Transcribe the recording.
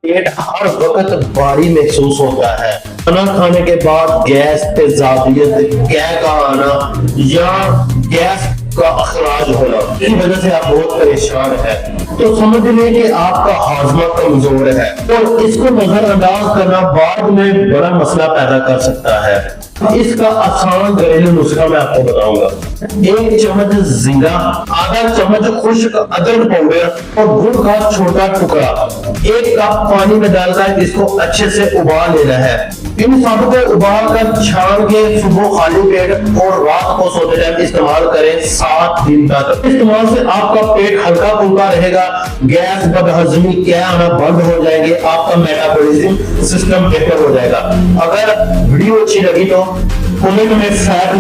पेट हर वक्त भारी महसूस होता है। खाना खाने के बाद गैस, तेजाबियत, कै का आना या गैस का अखराज होना, इस वजह से आप बहुत परेशान हैं। तो समझ लें कि आपका हाजमा कमजोर है और इसको नजरअंदाज करना बाद में बड़ा मसला पैदा कर सकता है। इसका आसान घरेलू नुस्खा मैं आपको बताऊंगा। 1 चम्मच जीरा, आधा चम्मच खुश्क अदरक पाउडर और गुड़ का छोटा टुकड़ा 1 कप पानी में डालकर इसको अच्छे से उबाल लेना है। इन सब को उबाल कर छान के सुबह खाली पेट और रात को सोते टाइम इस्तेमाल करें 7 दिन तक। इस्तेमाल से आपका पेट हल्का फुल्का रहेगा, गैस, बदहजमी, क्या आना बंद हो जाएंगे, आपका मेटाबॉलिज्म सिस्टम बेहतर हो जाएगा। अगर वीडियो अच्छी लगी तो कमेंट में फैट